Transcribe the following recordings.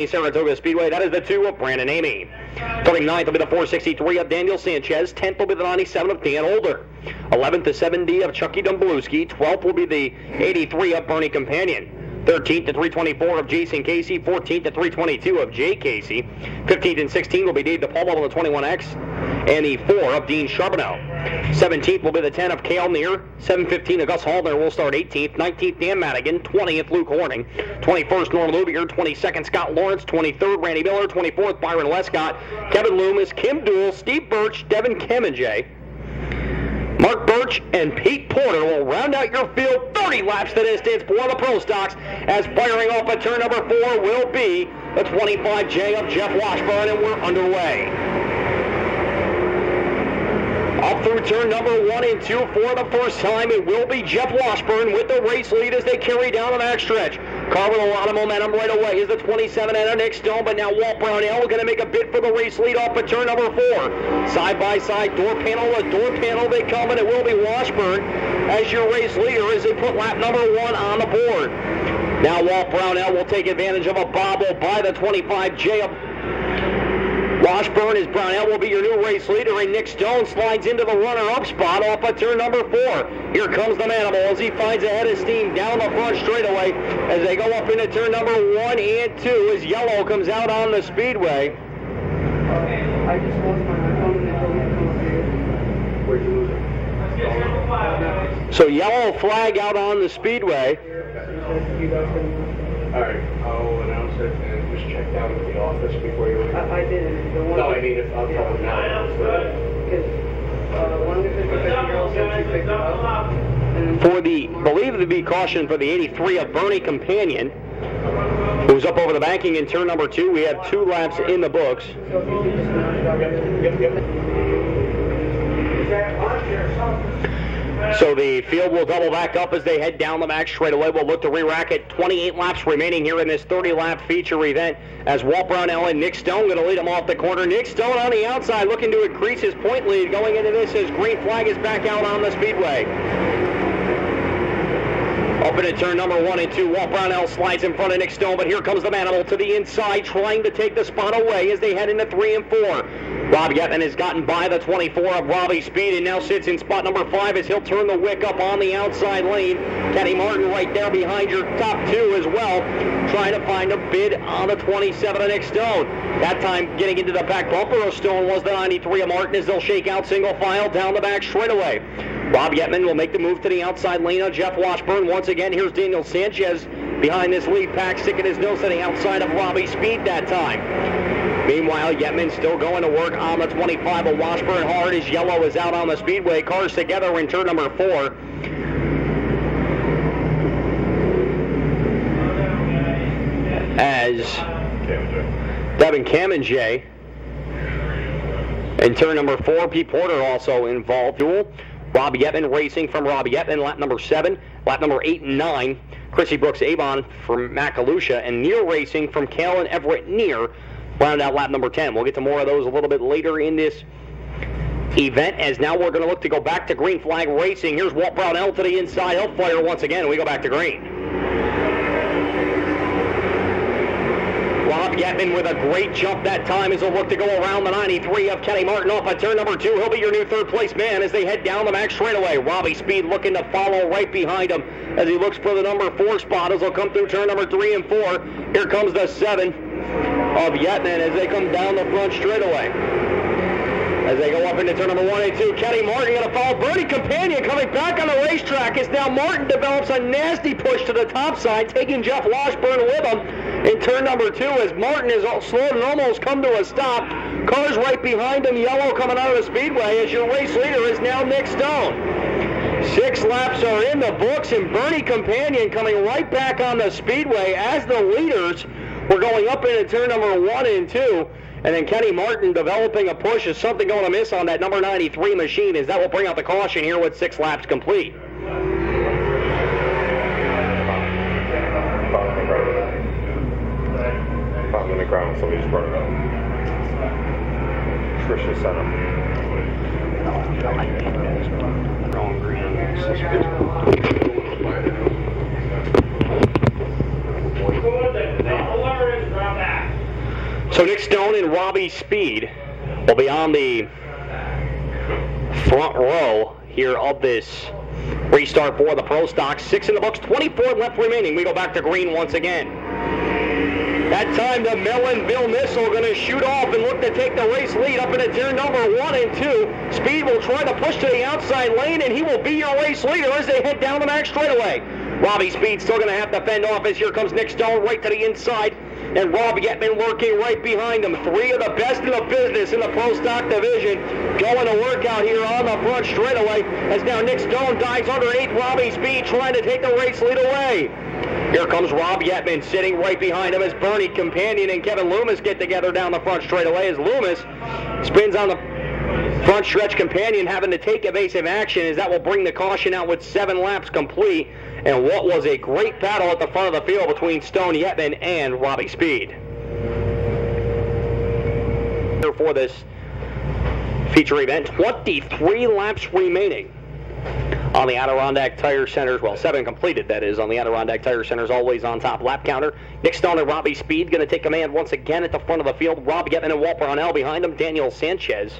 Saratoga Speedway. That is the 2 of Brandon Emigh. 39th will be the 463 of Daniel Sanchez. 10th will be the 97 of Dan Older. 11th the 70 of Chucky Dumblewski. 12th will be the 83 of Bernie Companion. 13th to 324 of Jason Casey. 14th to 322 of Jay Casey. 15th and 16th will be Dave DePaulo on the 21X. And the 4 of Dean Charbonneau. 17th will be the 10 of Cale near. 7:15 of Gus Hollner will start 18th. 19th Dan Madigan. 20th Luke Horning. 21st Norm Loubier. 22nd Scott Lawrence. 23rd Randy Miller. 24th Byron Wescott. Kevin Loomis. Kim Duell. Steve Burch. Devon Comenga. Mark Burch and Pete Porter will round out your field. 30 laps to distance for the Pro Stocks, as firing off at turn number 4 will be the 25J of Jeff Washburn, and we're underway. Up through turn number 1 and 2 for the first time, it will be Jeff Washburn with the race lead as they carry down the back stretch. Car with a lot of momentum right away is the 27 and Nick Stone, but now Walt Brownell going to make a bid for the race lead off at turn number 4. Side by side, door panel to door panel they come, and it will be Washburn as your race leader as they put lap number 1 on the board. Now Walt Brownell will take advantage of a bobble by the 25J of Washburn, as Brownell will be your new race leader, and Nick Stone slides into the runner-up spot off at turn number 4. Here comes the Manimal as he finds a head of steam down the front straightaway as they go up into turn number 1 and 2 as Yellow comes out on the speedway. I just lost my phone and they told me to come up here. Where'd you lose it? So Yellow flag out on the speedway. All right, I'll announce it and just check down at the office before you leave. I didn't. The one No, I mean, if I'll tell them now. Because one of the 50-year-olds said she picked it up. For the, believed to be caution for the 83 of Bernie Companion, who's up over the banking in turn number 2. We have 2 laps in the books. Yep. So the field will double back up as they head down the back straightaway. We'll look to re-rack it. 28 laps remaining here in this 30-lap feature event as Walt Brownell and Nick Stone going to lead them off the corner. Nick Stone on the outside looking to increase his point lead going into this as green flag is back out on the speedway. Up into turn number 1 and 2, Walt Brownell slides in front of Nick Stone, but here comes the Manimal to the inside trying to take the spot away as they head into 3 and 4. Rob Yetman has gotten by the 24 of Robbie Speed and now sits in spot number 5 as he'll turn the wick up on the outside lane. Kenny Martin right there behind your top 2 as well, trying to find a bid on the 27 of Nick Stone. That time getting into the back bumper of Stone was the 93 of Martin as they'll shake out single file down the back straightaway. Rob Yetman will make the move to the outside lane of Jeff Washburn. Once again, here's Daniel Sanchez behind this lead pack, sticking his nose to the outside of Robbie Speed that time. Meanwhile, Yetman still going to work on the 25 of Washburn hard as Yellow is out on the speedway. Cars together in turn number 4. As Devon Comenga in turn number 4, Pete Porter also involved. Duel. Robbie Yetman racing from Robbie Yetman, lap number 7, lap number 8 and 9. Chrissy Brooks-Avon from Macalucia, and Near racing from Cale and Everett Near. Round out lap number 10. We'll get to more of those a little bit later in this event, as now we're going to look to go back to green flag racing. Here's Walt Brownell to the inside. He'll fire once again, and we go back to green. Rob Yetman with a great jump that time as he'll look to go around the 93 of Kenny Martin off at turn number 2. He'll be your new third place man as they head down the back straightaway. Robbie Speed looking to follow right behind him as he looks for the number 4 spot as he'll come through turn number 3 and 4. Here comes the 7 of Yetman as they come down the front straightaway. As they go up into turn number 1 and 2, Kenny Martin going to follow. Bernie Companion coming back on the racetrack as now Martin develops a nasty push to the top side, taking Jeff Washburn with him in turn number 2 as Martin is slowed and almost come to a stop. Cars right behind him, Yellow coming out of the speedway as your race leader is now Nick Stone. 6 laps are in the books and Bernie Companion coming right back on the speedway as the leaders. We're going up into turn number 1 and 2. And then Kenny Martin developing a push. Is something going to miss on that number 93 machine as that will bring out the caution here with 6 laps complete. Found in the ground, so we just brought it up. Trisha sent him. Wrong green. Go with it. The Hollner is from that. So Nick Stone and Robbie Speed will be on the front row here of this restart for the Pro Stock. 6 in the books, 24 left remaining. We go back to green once again. That time the Melonville Missile going to shoot off and look to take the race lead up into turn number 1 and 2. Speed will try to push to the outside lane, and he will be your race leader as they head down the max straightaway. Robbie Speed still going to have to fend off as here comes Nick Stone right to the inside, and Rob Yetman working right behind him. 3 of the best in the business in the Pro Stock division going to work out here on the front straightaway as now Nick Stone dives underneath Robbie Speed trying to take the race lead away. Here comes Rob Yetman sitting right behind him as Bernie Companion and Kevin Loomis get together down the front straightaway as Loomis spins on the front stretch. Companion having to take evasive action as that will bring the caution out with 7 laps complete. And what was a great battle at the front of the field between Stone, Yetman, and Robbie Speed. For this feature event, 23 laps remaining on the Adirondack Tire Centers. Well, 7 completed, that is, on the Adirondack Tire Centers, always on top lap counter. Nick Stone and Robbie Speed going to take command once again at the front of the field. Rob Yetman and Walt Brownell behind him. Daniel Sanchez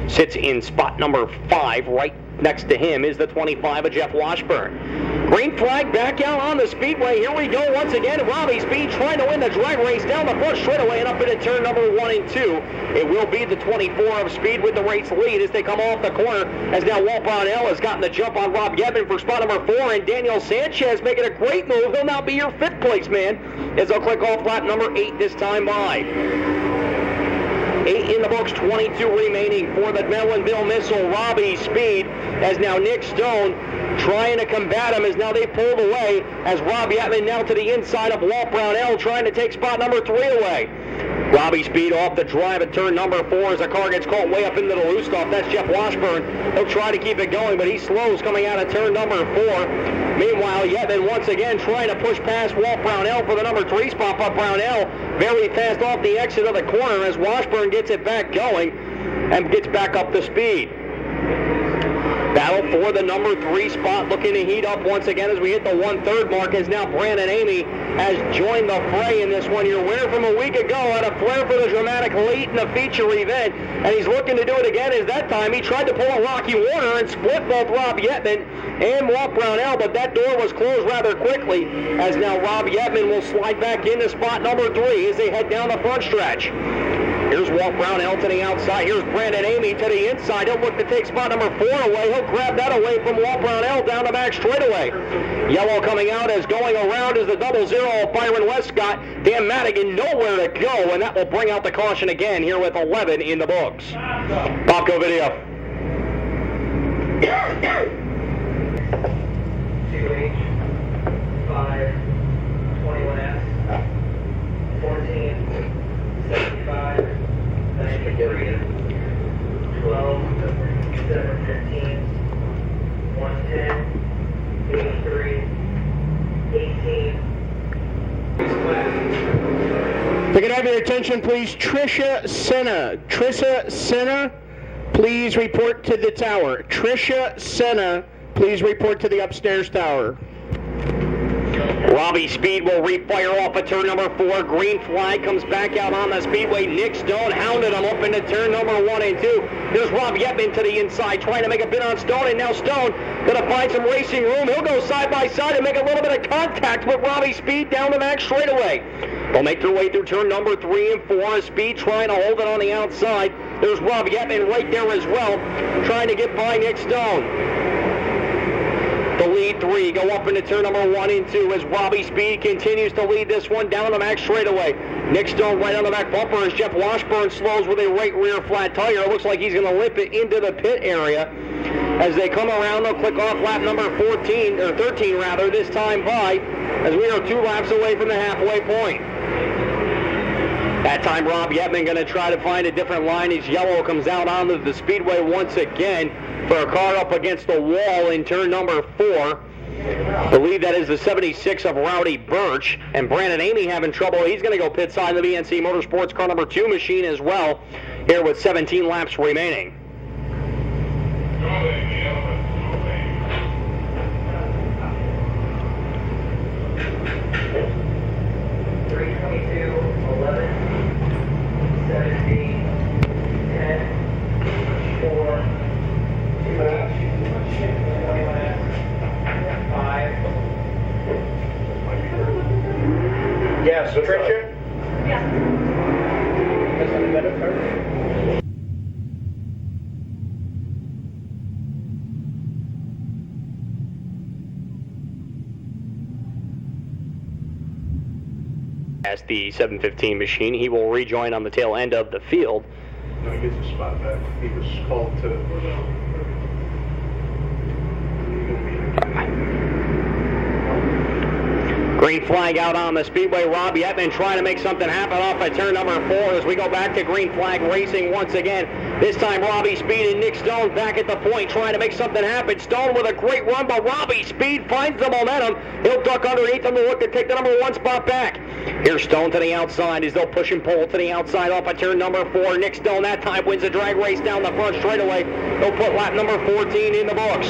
sits in spot number 5. Right next to him is the 25 of Jeff Washburn. Green flag back out on the speedway. Here we go once again. Robbie Speed trying to win the drag race down the front straightaway and up into turn number 1 and 2. It will be the 24 of Speed with the race lead as they come off the corner, as now Walt Brownell has gotten the jump on Rob Yetman for spot number 4, and Daniel Sanchez making a great move. He'll now be your 5th place man as they'll click off lap number 8 this time by. 8 in the books, 22 remaining for the Melonville Missile. Robbie Speed as now Nick Stone trying to combat him as now they pulled away as Rob Yetman now to the inside of Walt Brownell trying to take spot number 3 away. Robbie Speed off the drive at turn number 4 as the car gets caught way up into the loose stop. That's Jeff Washburn. He'll try to keep it going, but he slows coming out of turn number 4. Meanwhile, Yetman once again trying to push past Walt Brownell for the number 3 spot, but Brownell very fast off the exit of the corner as Washburn gets it back going and gets back up to speed. Battle for the number 3 spot looking to heat up once again as we hit the 1/3 mark as now Brandon Emigh has joined the fray in this one. Your winner from a week ago had a flair for the dramatic late in the feature event, and he's looking to do it again as that time he tried to pull a Rocky Warner and split both Rob Yetman and Walt Brownell, but that door was closed rather quickly as now Rob Yetman will slide back into spot number 3 as they head down the front stretch. Here's Walt Brownell to the outside. Here's Brandon Emigh to the inside. He'll look to take spot number 4 away. He'll grab that away from Walt Brownell down the back straightaway. Yellow coming out as going around is the 00 of Byron Wescott. Dan Madigan nowhere to go, and that will bring out the caution again here with 11 in the books. Popco video. 2H, 5, 21S, 14, 75, 93, 12, 715, 110, 83, 18. If I could have your attention, please. Trisha Senna, please report to the tower. Trisha Senna, please report to the upstairs tower. Robbie Speed will refire off at turn number 4. Green flag comes back out on the speedway. Nick Stone hounded him up into turn number 1 and 2. Here's Rob Yetman to the inside trying to make a bid on Stone, and now Stone going to find some racing room. He'll go side by side and make a little bit of contact with Robbie Speed down the max straightaway. They'll make their way through turn number 3 and 4. Speed trying to hold it on the outside. There's Rob Yetman right there as well, trying to get by Nick Stone. The lead 3 go up into turn number 1 and 2 as Robbie Speed continues to lead this one down the max straightaway. Nick Stone right on the back bumper as Jeff Washburn slows with a right rear flat tire. It looks like he's going to limp it into the pit area. As they come around, they'll click off lap number 13 rather, this time by, as we are 2 laps away from the halfway point. That time Rob Yetman going to try to find a different line as yellow comes out onto the speedway once again for a car up against the wall in turn number 4. I believe that is the 76 of Rowdy Burch. And Brandon Emigh having trouble. He's going to go pit side in the BNC Motorsports car number 2 machine as well, here with 17 laps remaining. Past the 715 machine, he will rejoin on the tail end of the field. No, he gets a spot back. He was called to... Green flag out on the speedway. Robbie Yetman trying to make something happen off at turn number 4 as we go back to green flag racing once again. This time Robbie Speed and Nick Stone back at the point trying to make something happen. Stone with a great run, but Robbie Speed finds the momentum. He'll duck underneath him to look to take the number 1 spot back. Here's Stone to the outside as they'll push and pull to the outside off at turn number 4. Nick Stone that time wins the drag race down the front straightaway. He'll put lap number 14 in the books.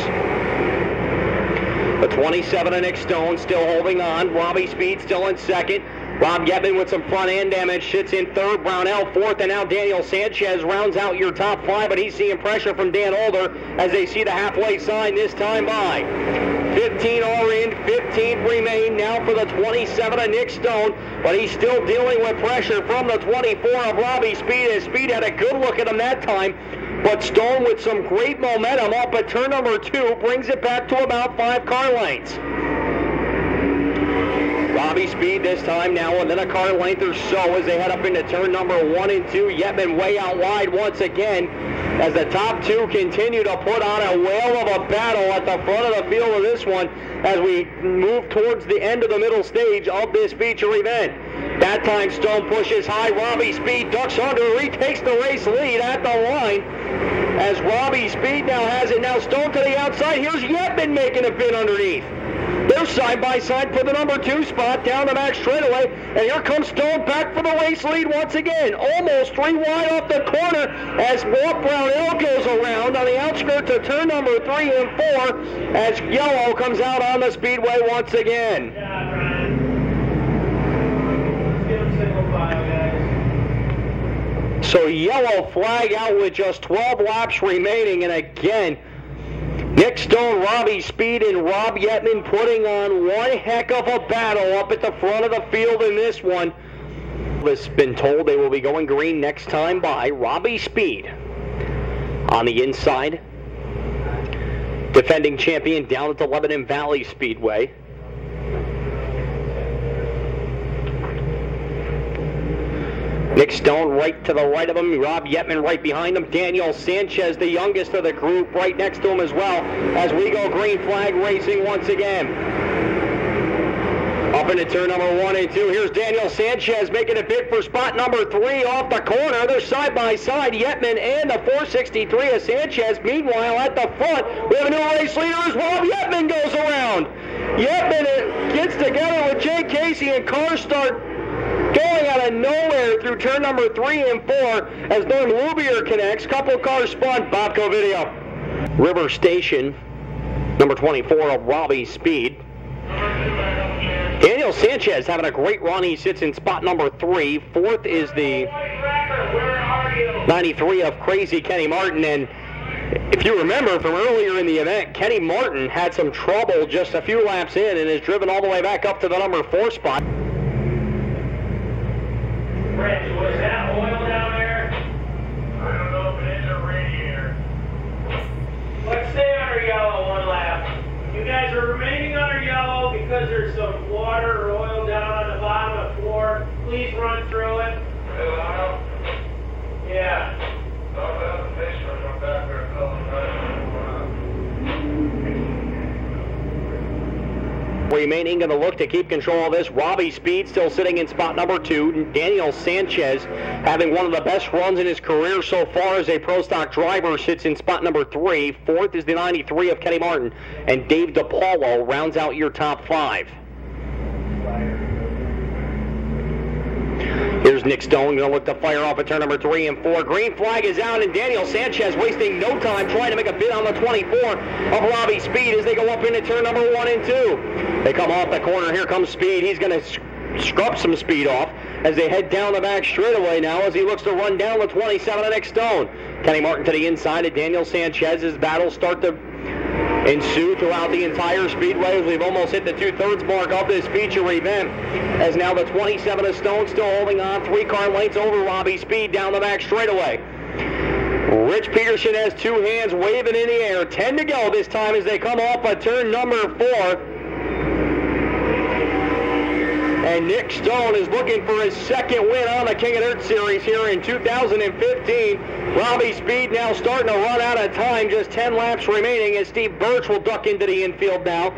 The 27 of Nick Stone still holding on. Robbie Speed still in second. Rob Yetman with some front end damage sits in third. Brownell fourth, and now Daniel Sanchez rounds out your top 5, but he's seeing pressure from Dan Older as they see the halfway sign this time by. 15 are in, 15 remain now for the 27 of Nick Stone, but he's still dealing with pressure from the 24 of Robbie Speed, as Speed had a good look at him that time. But Stone with some great momentum up at turn number 2 brings it back to about 5 car lengths. Robbie Speed this time now within a car length or so as they head up into turn number 1 and 2. Yetman way out wide once again as the top 2 continue to put on a whale of a battle at the front of the field of this one as we move towards the end of the middle stage of this feature event. That time Stone pushes high. Robbie Speed ducks under, retakes the race lead at the line as Robbie Speed now has it. Now Stone to the outside. Here's Yetman making a bid underneath. They're side by side for the number 2 spot down the back straightaway, and here comes Stone back for the race lead once again. Almost 3 wide off the corner as Walt Brownell goes around on the outskirts of turn number 3 and 4 as yellow comes out on the speedway once again. So yellow flag out with just 12 laps remaining, and again, Nick Stone, Robbie Speed, and Rob Yetman putting on one heck of a battle up at the front of the field in this one. It's been told they will be going green next time by. Robbie Speed on the inside. Defending champion down at the Lebanon Valley Speedway. Nick Stone right to the right of him. Rob Yetman right behind him. Daniel Sanchez, the youngest of the group, right next to him as well as we go green flag racing once again. Up into turn number 1 and 2. Here's Daniel Sanchez making a bid for spot number 3 off the corner. They're side by side, Yetman and the 463 of Sanchez. Meanwhile, at the front, we have a new race leader as Rob Yetman goes around. Yetman gets together with Jay Casey, and cars start going out of nowhere through turn number 3 and 4 as Loubier connects. Couple cars spun. Bobco video. River Station, number 24 of Robbie Speed. Daniel Sanchez having a great run. He sits in spot number 3. Fourth is the 93 of Crazy Kenny Martin. And if you remember from earlier in the event, Kenny Martin had some trouble just a few laps in and is driven all the way back up to the number 4 spot. Rich, was that oil down there? I don't know if it is a radiator. Let's stay under yellow 1 lap. You guys are remaining under yellow because there's some water or oil down on the bottom of the floor. Please run through it. Yeah. Remaining in the look to keep control of this. Robbie Speed still sitting in spot number 2. Daniel Sanchez having one of the best runs in his career so far as a pro stock driver sits in spot number 3. Fourth is the 93 of Kenny Martin. And Dave DePaulo rounds out your top 5. Here's Nick Stone going to look to fire off at turn number 3 and 4. Green flag is out, and Daniel Sanchez wasting no time trying to make a bid on the 24 of Robbie Speed as they go up into turn number 1 and 2. They come off the corner. Here comes Speed. He's going to scrub some speed off as they head down the back straightaway now as he looks to run down the 27 of Nick Stone. Kenny Martin to the inside of Daniel Sanchez's battles start to ensue throughout the entire speedway as we've almost hit the 2/3 mark of this feature event, as now the 27 of Stone still holding on 3 car lengths over Robbie Speed down the back straightaway. Rich Peterson has 2 hands waving in the air. 10 to go this time as they come off at turn number 4. And Nick Stone is looking for his second win on the King of Dirt Series here in 2015. Robbie Speed now starting to run out of time. Just 10 laps remaining as Steve Burch will duck into the infield now.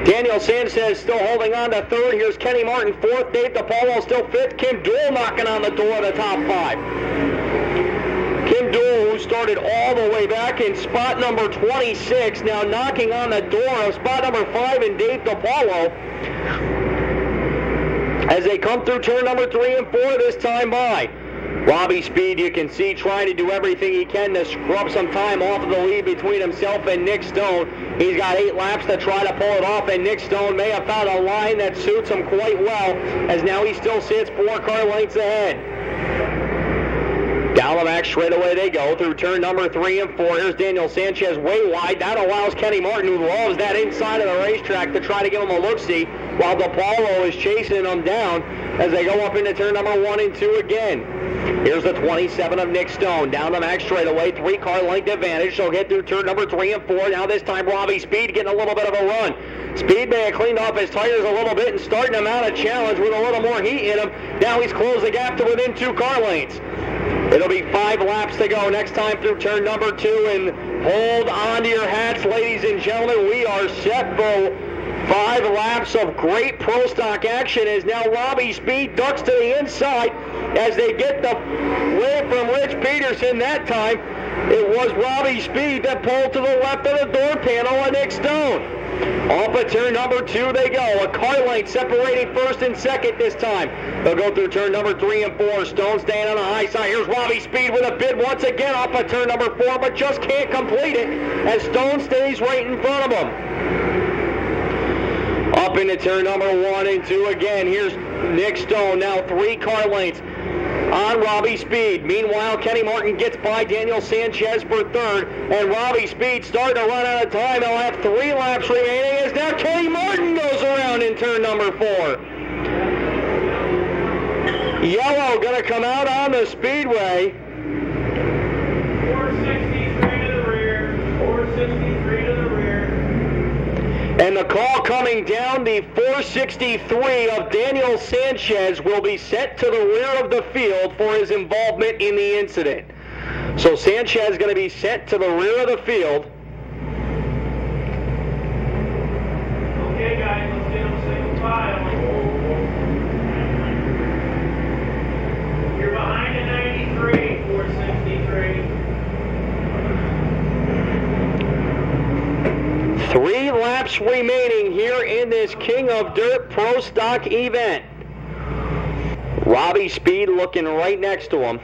Daniel Sanchez still holding on to third. Here's Kenny Martin fourth. Dave DePaulo still fifth. Kim Duell knocking on the door of the top five. Kim Duell, who started all the way back in spot number 26, now knocking on the door of spot number 5 in Dave DePaulo as they come through turn number 3 and 4 this time by. Robbie Speed, you can see, trying to do everything he can to scrub some time off of the lead between himself and Nick Stone. He's got 8 laps to try to pull it off, and Nick Stone may have found a line that suits him quite well, as now he still sits 4 car lengths ahead. Down the back straightaway they go through turn number 3 and 4. Here's Daniel Sanchez way wide. That allows Kenny Martin, who loves that inside of the racetrack, to try to give him a look-see, while DePaulo is chasing them down as they go up into turn number 1 and 2 again. Here's the 27 of Nick Stone. Down the back straightaway, 3 car length advantage. So get through turn number 3 and 4. Now this time Robbie Speed getting a little bit of a run. Speed may have cleaned off his tires a little bit and starting him out a challenge with a little more heat in him. Now he's closed the gap to within 2 car lengths. It'll be 5 laps to go next time through turn number 2, and hold on to your hats, ladies and gentlemen. We are set for 5 laps of great pro stock action as now Robbie Speed ducks to the inside as they get the win from Rich Peterson. That time it was Robbie Speed that pulled to the left of the door panel of Nick Stone. Off of turn number 2 they go. A car length separating first and second this time. They'll go through turn number 3 and 4. Stone staying on the high side. Here's Robbie Speed with a bid once again off of turn number 4, but just can't complete it as Stone stays right in front of him. Up into turn number 1 and 2 again. Here's Nick Stone, now 3 car lengths on Robbie Speed. Meanwhile, Kenny Martin gets by Daniel Sanchez for third, and Robbie Speed starting to run out of time. He'll have 3 laps remaining as now Kenny Martin goes around in turn number 4. Yellow going to come out on the speedway. 463 to the rear. 463 to the rear. And the call coming down, the 463 of Daniel Sanchez will be sent to the rear of the field for his involvement in the incident. So Sanchez is going to be sent to the rear of the field. Okay, guys, let's get them single file. You're behind a 93, 463. 3 laps remaining here in this King of Dirt Pro Stock event. Robbie Speed looking right next to him.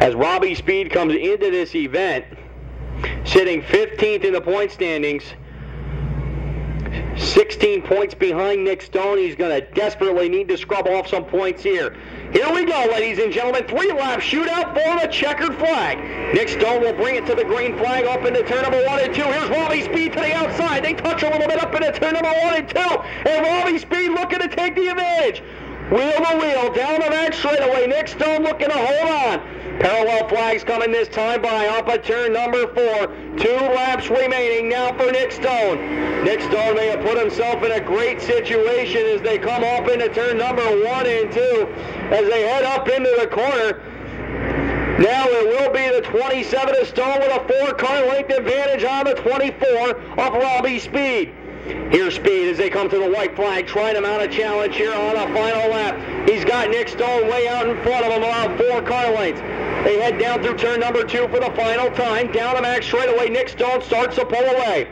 As Robbie Speed comes into this event, sitting 15th in the point standings, 16 points behind Nick Stone. He's going to desperately need to scrub off some points here. Here we go, ladies and gentlemen. 3-lap shootout for the checkered flag. Nick Stone will bring it to the green flag up into turn number 1 and 2. Here's Robbie Speed to the outside. They touch a little bit up into turn number 1 and 2. And Robbie Speed looking to take the advantage. Wheel to wheel, down the back straightaway. Nick Stone looking to hold on. Parallel flags coming this time by off of turn number 4. 2 laps remaining now for Nick Stone. Nick Stone may have put himself in a great situation as they come up into turn number 1 and 2. As they head up into the corner. Now it will be the 27 of Stone with a 4-car length advantage on the 24 of Robbie Speed. Here's Speed as they come to the white flag, trying to mount a challenge here on the final lap. He's got Nick Stone way out in front of him, around 4 car lengths. They head down through turn number 2 for the final time. Down the back straightaway, Nick Stone starts to pull away.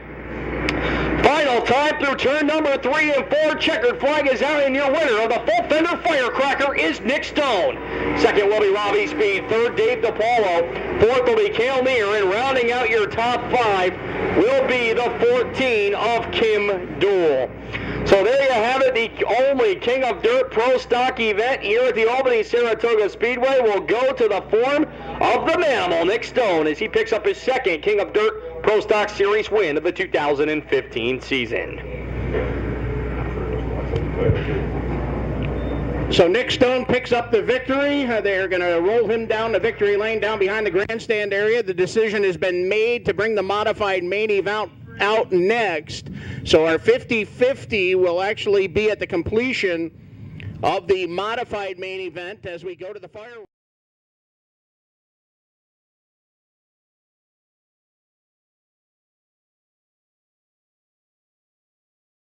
Final time through turn number 3 and 4. Checkered flag is out, and your winner of the full fender firecracker is Nick Stone. Second will be Robbie Speed. Third, Dave DePaulo. Fourth will be Cale, and rounding out your top 5 will be the 14 of Kim Duell. So there you have it, the only King of Dirt Pro Stock event here at the Albany-Saratoga Speedway will go to the form of the Manimal, Nick Stone, as he picks up his second King of Dirt Pro Stock Series win of the 2015 season. So Nick Stone picks up the victory. They're going to roll him down the victory lane down behind the grandstand area. The decision has been made to bring the modified main event out next. So our 50-50 will actually be at the completion of the modified main event as we go to the fireworks.